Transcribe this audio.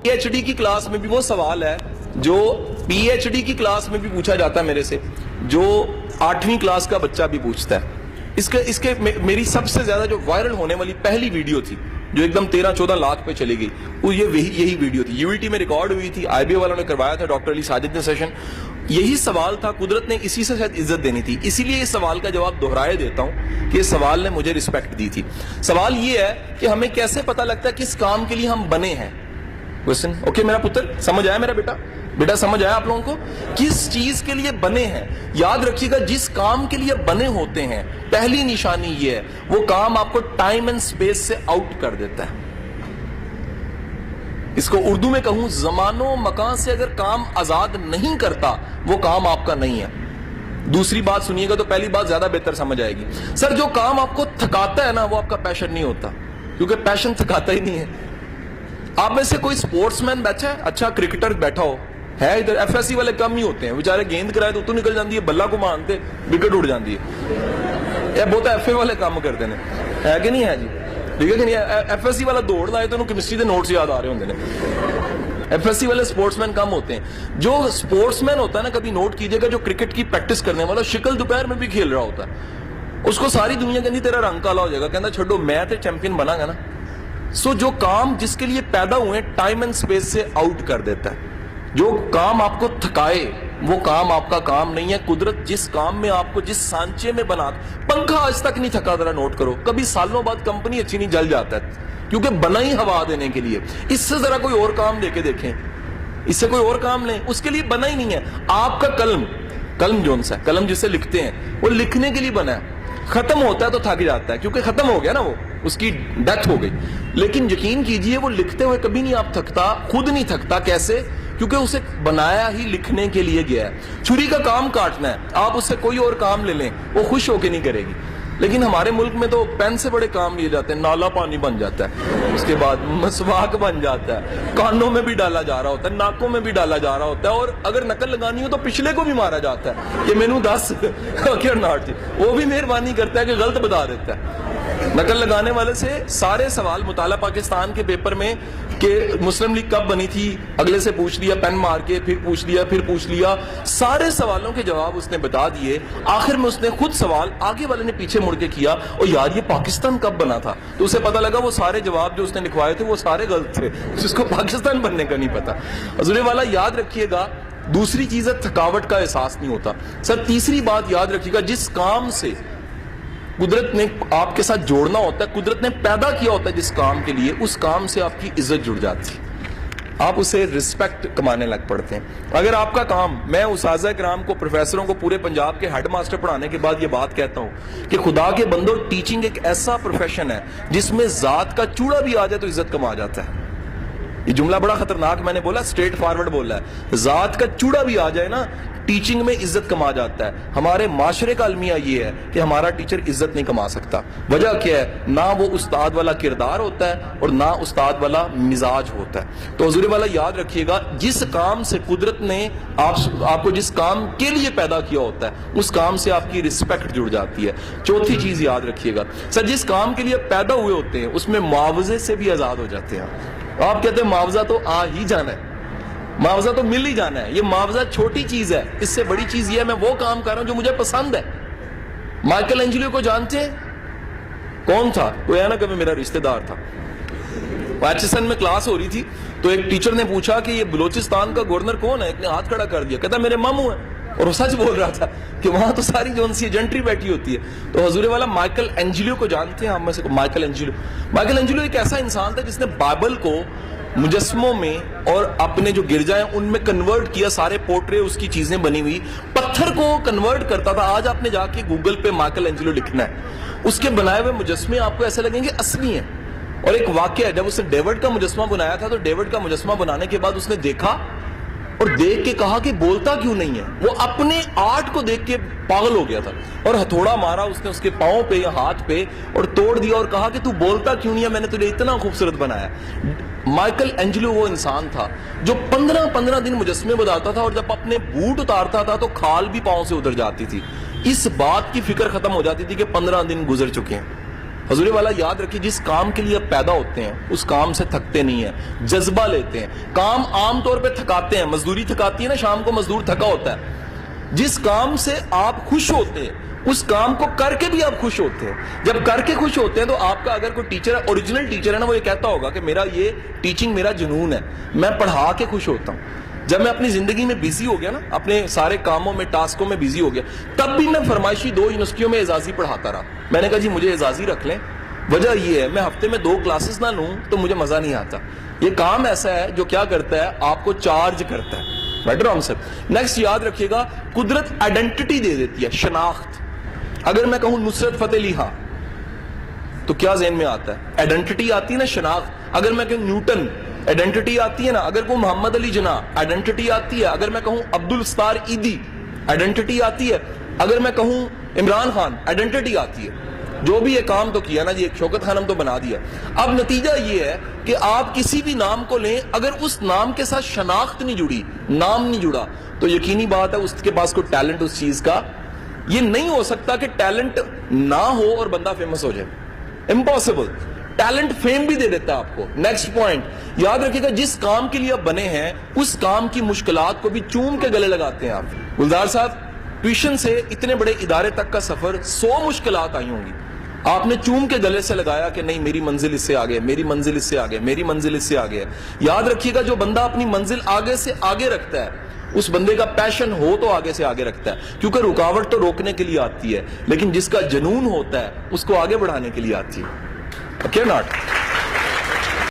PhD की class में भी वो सवाल है जो PhD की क्लास में भी पूछा जाता है मेरे से, जो 8वीं क्लास का बच्चा भी पूछता है। इसके मेरी सबसे ज्यादा जो वायरल होने वाली पहली वीडियो थी जो एकदम 13-14 लाख पे चली गई, वो यही वीडियो थी। UET में रिकॉर्ड हुई थी, IBA वालों ने करवाया था, डॉक्टर अली साजिद ने सेशन। यही सवाल था, कुदरत ने इसी से शायद इज्जत देनी थी, इसीलिए इस सवाल का जवाब दोहराए देता हूं कि इस सवाल ने मुझे रिस्पेक्ट दी थी। सवाल ये है कि हमें कैसे पता लगता है किस काम के लिए हम बने हैं। क्वेश्चन ओके मेरा पुत्र, समझ आया मेरा बेटा समझ आया आप लोगों को? किस चीज के लिए बने हैं? याद रखिएगा, जिस काम के लिए बने होते हैं, पहली निशानी ये है, वो काम आपको टाइम एंड स्पेस से आउट कर देता है। इसको उर्दू में कहूं, जमानो मकान से अगर काम आजाद नहीं करता, वो काम आपका नहीं है। दूसरी बात सुनिएगा तो पहली बात ज्यादा बेहतर समझ आएगी। सर, जो काम आपको थकाता है ना, वो आपका पैशन नहीं होता, क्योंकि पैशन थकाता ही नहीं है। आप में से कोई स्पोर्ट्समैन बैठा है, अच्छा क्रिकेटर बैठा हो है इधर? FSC वाले कम ही होते हैं बेचारे, गेंद कराए तो निकल जाती है, बल्ला को मानते विकेट उड़ जाती है। ये बहुत FA वाले काम करते हैं, है कि नहीं है जी? ठीक है कि नहीं? FSC वाला दौड़ लाए तो केमिस्ट्री के नोट्स याद आ रहे होंगे ने। FSC वाले स्पोर्ट्समैन कम होते हैं। जो स्पोर्ट्समैन होता है ना, कभी नोट कीजिएगा, जो क्रिकेट की प्रैक्टिस करने वाला शिकल दोपहर में भी खेल रहा होता है, उसको सारी दुनिया कहती तेरा रंग काला हो जाएगा, कहता छोड़ो मैं तो चैंपियन बनागा ना। सो जो काम जिसके लिए पैदा हुए, टाइम एंड स्पेस से आउट कर देता है। जो काम आपको थकाए, वो काम आपका काम नहीं है। कुदरत जिस काम में आपको, जिस सांचे में बना, पंखा आज तक नहीं थका, जरा नोट करो, कभी सालों बाद कंपनी अच्छी नहीं, जल जाता है, क्योंकि बना ही हवा देने के लिए। इससे जरा कोई और काम देके देखें, इससे कोई और काम नहीं, उसके लिए बना ही नहीं है। आपका कलम जोन सा कलम जिसे लिखते हैं, वो लिखने के लिए बना है। खत्म होता है तो थक जाता है, क्योंकि खत्म हो गया ना, वो उसकी डेथ हो गई। लेकिन यकीन कीजिए, वो लिखते हुए कभी नहीं आप थकता, खुद नहीं थकता। कैसे? क्योंकि उसे बनाया ही लिखने के लिए गया है। छुरी का काम काटना है, आप उससे कोई और काम ले लें, वो खुश होके नहीं करेगी। लेकिन हमारे मुल्क में तो पेन से बड़े काम लिए जाते हैं। नाला पानी बन जाता है, उसके बाद मसवाक बन जाता है, कानों में भी डाला जा रहा होता है, नाकों में भी डाला जा रहा होता है, और अगर नकल लगानी हो तो पिछले को भी मारा जाता है कि मैनू 10 क्या नाट जी, वो भी मेहरबानी करता है कि गलत बता देता है। नकल लगाने वाले से सारे सवाल, मुताला पाकिस्तान के पेपर में कि मुस्लिम लीग कब बनी थी, अगले से पूछ लिया, पेन मार के फिर पूछ लिया, सारे सवालों के जवाब उसने बता दिए। आखिर में उसने खुद सवाल आगे वाले ने पीछे मुड़ के किया, और यार ये पाकिस्तान कब बना था, तो उसे पता लगा वो सारे जवाब जो उसने लिखवाए थे वो सारे गलत थे, जिसको पाकिस्तान बनने का नहीं पता। हजूर वाला याद रखिएगा, दूसरी चीज है थकावट का एहसास नहीं होता। सर, तीसरी बात याद रखिएगा, जिस काम से कुदरत ने आपके साथ जोड़ना होता है, कुदरत ने पैदा किया होता है जिस काम के लिए, उस काम से आपकी इज्जत जुड़ जाती है, आप उसे रिस्पेक्ट कमाने लग पड़ते हैं। अगर आपका काम, मैं उस्ताज़ किराम को, प्रोफेसरों को, पूरे पंजाब के हेड मास्टर पढ़ाने के बाद ये बात कहता हूं कि खुदा के बंदो, टीचिंग एक ऐसा प्रोफेशन है जिसमें जात का चूड़ा भी आ जाए तो इज्जत कमा जाता है। ये जुमला बड़ा खतरनाक मैंने बोला, स्ट्रेट फॉरवर्ड बोला है। जात का चूड़ा भी आ जाए ना, टीचिंग में इज्जत कमा जाता है। हमारे माशरे का अलमिया ये है कि हमारा टीचर इज्जत नहीं कमा सकता। वजह क्या है? ना वो उस्ताद वाला किरदार होता है और ना उस्ताद वाला मिजाज होता है। तो हुजूर वाला याद रखिएगा, जिस काम से कुदरत ने आपको जिस काम के लिए पैदा किया होता है, उस काम से आपकी रिस्पेक्ट जुड़ जाती है। चौथी चीज याद रखिएगा, सर, जिस काम के लिए पैदा हुए होते हैं उसमें मुआवजे से भी आजाद हो जाते हैं। आप कहते हैं मुआवजा तो आ ही जाना है, मुआवजा तो मिल ही जाना है। ये मुआवजा छोटी चीज है, इससे बड़ी चीज ये है मैं वो काम कर रहा हूं जो मुझे पसंद है। माइकल एंजेलो को जानते हैं? कौन था? कोई है ना, कभी मेरा रिश्तेदार था। HSN में क्लास हो रही थी तो एक टीचर ने पूछा कि ये बलोचिस्तान का गवर्नर कौन है? एक ने हाथ खड़ा कर दिया, कहता मेरे मामू है, और वो सच बोल रहा था कि वहां तो सारी जो सी एजेंट्री बैठी होती है। तो हजूर वाला माइकल एंजेलो को जानते हैं? हम में से माइकल एंजेलो एक ऐसा इंसान था जिसने बाइबल को मुजस्मों में और अपने जो गिरजाएं उनमें कन्वर्ट किया। सारे पोर्ट्रे उसकी चीजें बनी हुई, पत्थर को कन्वर्ट करता था। आज आपने जाके गूगल पे माइकल एंजेलो लिखना है, उसके बनाए हुए मुजस्मे आपको ऐसे लगेंगे असली हैं। और एक वाक्य है, जब उसने डेविड का मुजस्मा बनाया था तो डेविड का मुजस्मा बनाने के बाद उसने देखा और देख के कहा कि बोलता क्यों नहीं है। वो अपने आर्ट को देख के पागल हो गया था और हथौड़ा मारा उसने उसके पांव पे या हाथ पे और तोड़ दिया और कहा कि तू बोलता क्यों नहीं है, मैंने तुझे इतना खूबसूरत बनाया। माइकल एंजेलो वो इंसान था जो 15-15 दिन मुजस्मे बनाता था और जब अपने बूट उतारता था तो खाल भी पांव से उतर जाती थी। इस बात की फिक्र खत्म हो जाती थी कि 15 दिन गुजर चुके हैं। حضور والا یاد رکھیے جس کام کے لیے آپ پیدا ہوتے ہیں اس کام سے تھکتے نہیں ہیں, جذبہ لیتے ہیں. کام عام طور پہ تھکاتے ہیں, مزدوری تھکاتی ہے نا, شام کو مزدور تھکا ہوتا ہے. جس کام سے آپ خوش ہوتے ہیں اس کام کو کر کے بھی آپ خوش ہوتے ہیں. جب کر کے خوش ہوتے ہیں تو آپ کا اگر کوئی ٹیچر ہے, اوریجنل ٹیچر ہے نا, وہ یہ کہتا ہوگا کہ میرا یہ ٹیچنگ میرا جنون ہے, میں پڑھا کے خوش ہوتا ہوں. جب میں اپنی زندگی میں بیزی ہو گیا نا, اپنے سارے کاموں میں ٹاسکوں میں بیزی ہو گیا, تب بھی میں فرمائشی 2 یونیورسٹیوں میں اعزازی پڑھاتا رہا. میں نے کہا جی مجھے اعزازی رکھ لیں, وجہ یہ ہے میں ہفتے میں 2 کلاسز نہ لوں تو مجھے مزہ نہیں آتا. یہ کام ایسا ہے جو کیا کرتا ہے, آپ کو چارج کرتا ہے. Better answer. نیکسٹ یاد رکھیے گا, قدرت آئیڈینٹی دے دیتی ہے, شناخت. اگر میں کہوں نصرت فتح علی خان تو کیا ذہن میں آتا ہے؟ آئیڈینٹی آتی ہے نا, شناخت. اگر میں کہوں نیوٹن, آئیڈینٹی آتی ہے نا. اگر کہوں محمد علی جناح, آئیڈینٹی آتی ہے. اگر میں کہوں عبد الستار ایدی, آئیڈینٹی آتی ہے. اگر میں کہوں عمران خان, آئیڈینٹی آتی ہے. جو بھی یہ کام تو کیا نا جی, ایک شوکت خانم تو بنا دیا. اب نتیجہ یہ ہے کہ آپ کسی بھی نام کو لیں, اگر اس نام کے ساتھ شناخت نہیں جڑی, نام نہیں جڑا, تو یقینی بات ہے اس کے پاس کوئی ٹیلنٹ اس چیز کا. یہ نہیں ہو سکتا کہ ٹیلنٹ نہ ہو اور بندہ فیمس ہو جائے, امپاسبل. ٹیلنٹ فیم بھی دے دیتا ہے آپ کو. نیکسٹ پوائنٹ یاد رکھیے گا, جس کام کے لیے آپ بنے ہیں اس کام کی مشکلات کو بھی چوم کے گلے لگاتے ہیں آپ. گلزار صاحب, ٹیوشن سے اتنے بڑے ادارے تک کا سفر 100 مشکلات آئی ہوں گی, آپ نے چوم کے گلے سے لگایا کہ نہیں میری منزل اس سے آگے, میری منزل اس سے آگے, میری منزل اس سے آگے. یاد رکھیے گا جو بندہ اپنی منزل آگے سے آگے رکھتا ہے اس بندے کا پیشن ہو تو آگے سے آگے رکھتا ہے, کیونکہ رکاوٹ تو روکنے کے لیے آتی ہے, لیکن جس کا جنون ہوتا ہے اس کو آگے بڑھانے کے لیے آتی ہے. Okay not.